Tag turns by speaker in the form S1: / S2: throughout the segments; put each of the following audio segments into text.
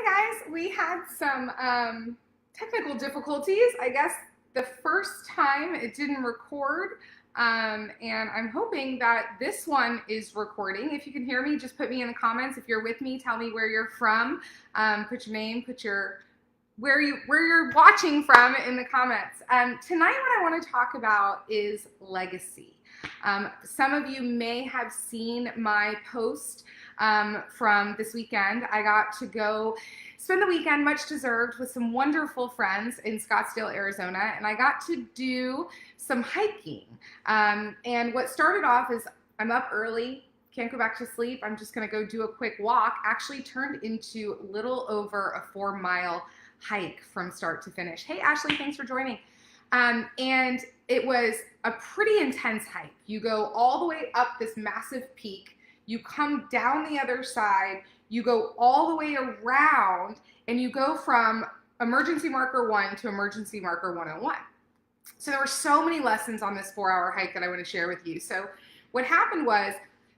S1: Hi guys, we had some technical difficulties. I guess the first time it didn't record, and I'm hoping that this one is recording. If you can hear me, just put me in the comments. If you're with me, tell me where you're from. Put your name, put your where you're watching from in the comments. Tonight, what I want to talk about is legacy. Some of you may have seen my post from this weekend. I got to go spend the weekend, much deserved, with some wonderful friends in Scottsdale, Arizona, and I got to do some hiking. And what started off is I'm up early, can't go back to sleep, I'm just gonna go do a quick walk, actually turned into a little over a 4-mile hike from start to finish. Hey Ashley, thanks for joining. And it was a pretty intense hike. You go all the way up this massive peak, you come down the other side, you go all the way around, and you go from emergency marker 1 to emergency marker 101. So there were so many lessons on this 4-hour hike that I want to share with you. So what happened was,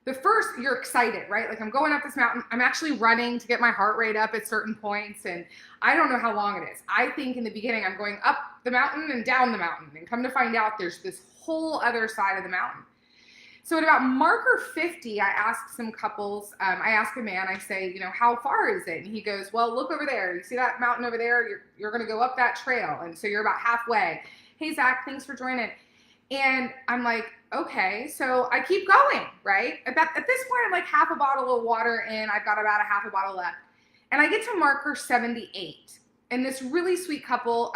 S1: the first, you're excited, right? Like, I'm going up this mountain. I'm actually running to get my heart rate up at certain points, and I don't know how long it is. I think in the beginning I'm going up the mountain and down the mountain, and come to find out there's this whole other side of the mountain. So at about marker 50, I asked some couples, I asked a man, I say, how far is it? And he goes, well, look over there. You see that mountain over there? You're going to go up that trail. And so you're about halfway. Hey, Zach, thanks for joining. And I'm like, okay. So I keep going, right? At this point, I'm like half a bottle of water in. I've got about a half a bottle left. And I get to marker 78. And this really sweet couple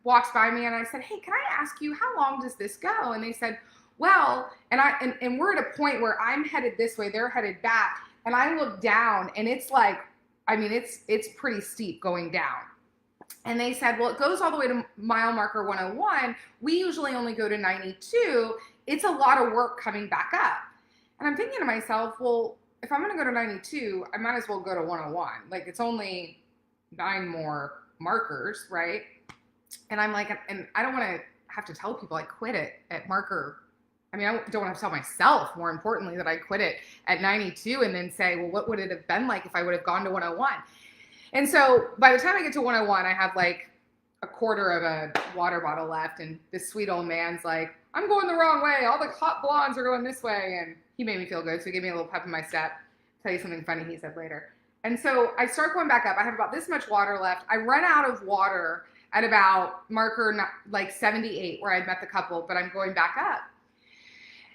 S1: walks by me, and I said, hey, can I ask you, how long does this go? And they said, well, and we're at a point where I'm headed this way, they're headed back, and I look down, and it's like, it's pretty steep going down. And they said, well, it goes all the way to mile marker 101. We usually only go to 92. It's a lot of work coming back up. And I'm thinking to myself, well, if I'm going to go to 92, I might as well go to 101. Like, it's only 9 more markers, right? And I'm like, and I don't want to have to tell people I quit it at marker. I don't want to tell myself, more importantly, that I quit it at 92 and then say, well, what would it have been like if I would have gone to 101? And so by the time I get to 101, I have like a quarter of a water bottle left. And this sweet old man's like, I'm going the wrong way. All the hot blondes are going this way. And he made me feel good. So he gave me a little pep in my step. I'll tell you something funny he said later. And so I start going back up. I have about this much water left. I run out of water at about marker like 78 where I'd met the couple, but I'm going back up.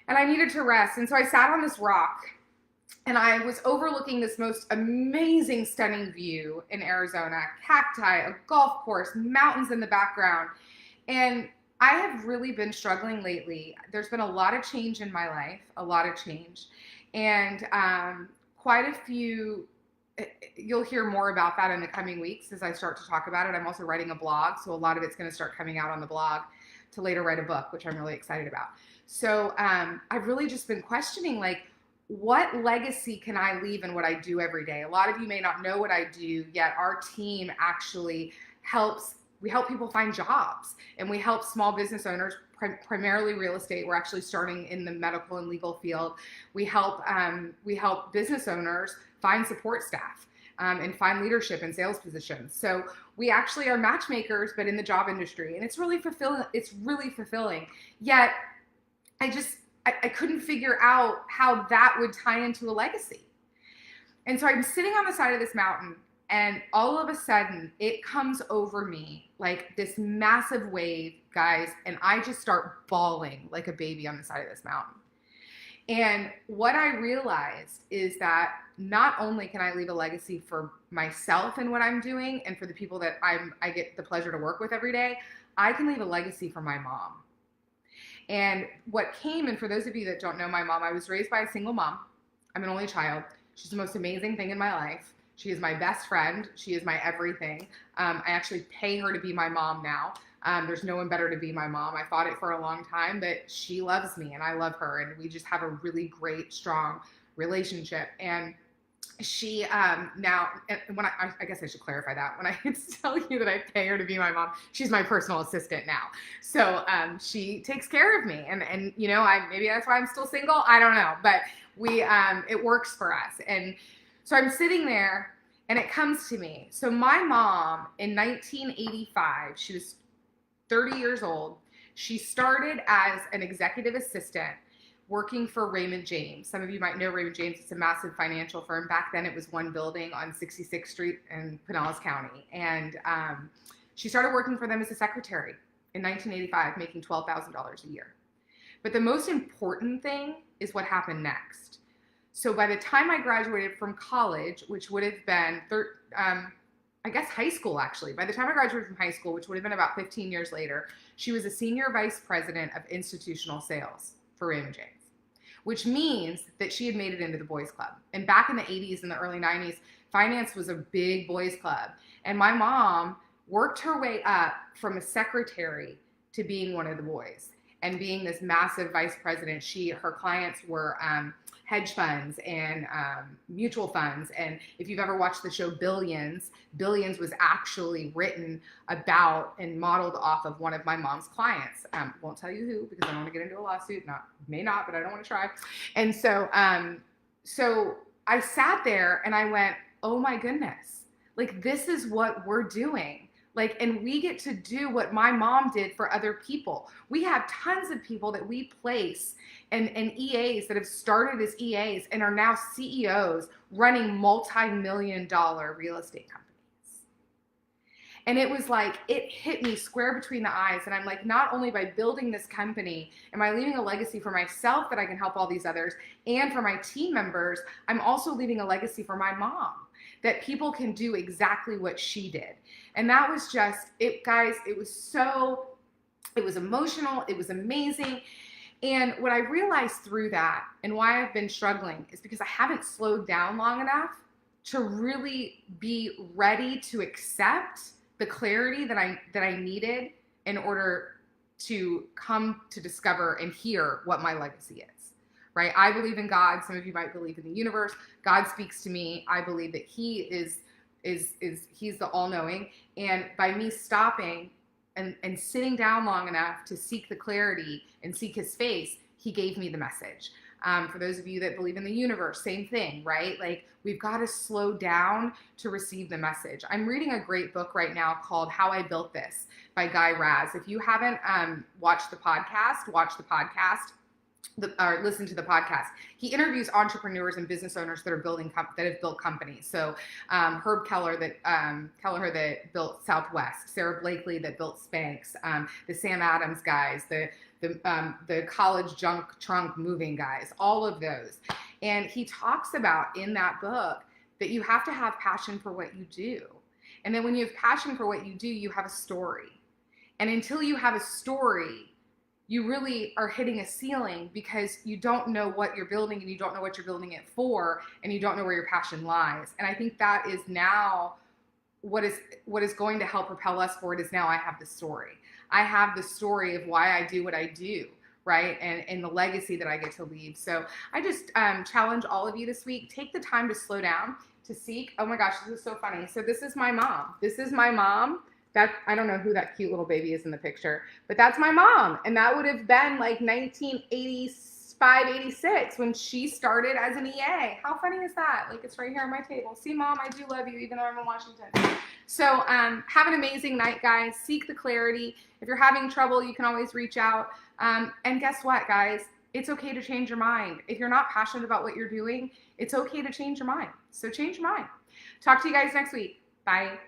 S1: And I needed to rest. And so I sat on this rock, and I was overlooking this most amazing, stunning view in Arizona, cacti, a golf course, mountains in the background. And I have really been struggling lately. There's been a lot of change in my life, a lot of change. And quite a few, you'll hear more about that in the coming weeks as I start to talk about it. I'm also writing a blog, so a lot of it's going to start coming out on the blog to later write a book, which I'm really excited about. So I've really just been questioning, like, what legacy can I leave in what I do every day? A lot of you may not know what I do, yet our team actually we help people find jobs, and we help small business owners, primarily real estate. We're actually starting in the medical and legal field. We help business owners find support staff and find leadership and sales positions. So we actually are matchmakers, but in the job industry, and it's really fulfilling. It's really fulfilling. Yet I couldn't figure out how that would tie into a legacy. And so I'm sitting on the side of this mountain, and all of a sudden it comes over me like this massive wave, guys, and I just start bawling like a baby on the side of this mountain. And what I realized is that not only can I leave a legacy for myself and what I'm doing, and for the people that I get the pleasure to work with every day, I can leave a legacy for my mom. And what came, and for those of you that don't know my mom, I was raised by a single mom. I'm an only child. She's the most amazing thing in my life. She is my best friend. She is my everything. I actually pay her to be my mom now. There's no one better to be my mom. I fought it for a long time, but she loves me and I love her. And we just have a really great, strong relationship. And she now, when I guess I should clarify that. When I tell you that I pay her to be my mom, she's my personal assistant now. So she takes care of me, and maybe that's why I'm still single. I don't know, but it works for us. And so I'm sitting there, And it comes to me. So my mom in 1985, she was 30 years old. She started as an executive assistant working for Raymond James. Some of you might know Raymond James. It's a massive financial firm. Back then it was one building on 66th Street in Pinellas County. And she started working for them as a secretary in 1985, making $12,000 a year. But the most important thing is what happened next. So by the time I graduated from college, which would have been, I guess high school actually, by the time I graduated from high school, which would have been about 15 years later, she was a senior vice president of institutional sales for Raymond James, which means that she had made it into the boys club. And back in the 80s and the early 90s, finance was a big boys club. And my mom worked her way up from a secretary to being one of the boys and being this massive vice president. Her clients were hedge funds and mutual funds. And if you've ever watched the show Billions, Billions was actually written about and modeled off of one of my mom's clients. Won't tell you who because I don't want to get into a lawsuit. May not, but I don't want to try. And so, so I sat there and I went, oh my goodness, like this is what we're doing. Like, and we get to do what my mom did for other people. We have tons of people that we place and EAs that have started as EAs and are now CEOs running multi-million-dollar real estate companies. And it was like, it hit me square between the eyes. And I'm like, not only by building this company, am I leaving a legacy for myself that I can help all these others and for my team members, I'm also leaving a legacy for my mom that people can do exactly what she did. And that was just, it, guys, it was emotional, it was amazing. And what I realized through that and why I've been struggling is because I haven't slowed down long enough to really be ready to accept the clarity that I needed in order to come to discover and hear what my legacy is, right? I believe in God. Some of you might believe in the universe. God speaks to me. I believe that he's the all-knowing. And by me stopping and sitting down long enough to seek the clarity and seek his face, he gave me the message. For those of you that believe in the universe, same thing, right? Like we've got to slow down to receive the message. I'm reading a great book right now called How I Built This by Guy Raz. If you haven't watched the podcast, watch the podcast. Or listen to the podcast. He interviews entrepreneurs and business owners that are that have built companies. So Herb Keller that built Southwest, Sarah Blakely that built Spanx, the Sam Adams guys, the college junk trunk moving guys, all of those. And he talks about in that book that you have to have passion for what you do. And then when you have passion for what you do, you have a story. And until you have a story, you really are hitting a ceiling because you don't know what you're building and you don't know what you're building it for and you don't know where your passion lies. And I think that is now what is going to help propel us forward is now I have the story. I have the story of why I do what I do, right? And the legacy that I get to leave. So I just challenge all of you this week, take the time to slow down, to seek. Oh my gosh, this is so funny. So this is my mom. This is my mom. I don't know who that cute little baby is in the picture, but that's my mom. And that would have been like 1985, 86 when she started as an EA. How funny is that? Like it's right here on my table. See, Mom, I do love you, even though I'm in Washington. So have an amazing night, guys. Seek the clarity. If you're having trouble, you can always reach out. And guess what, guys? It's okay to change your mind. If you're not passionate about what you're doing, it's okay to change your mind. So change your mind. Talk to you guys next week. Bye.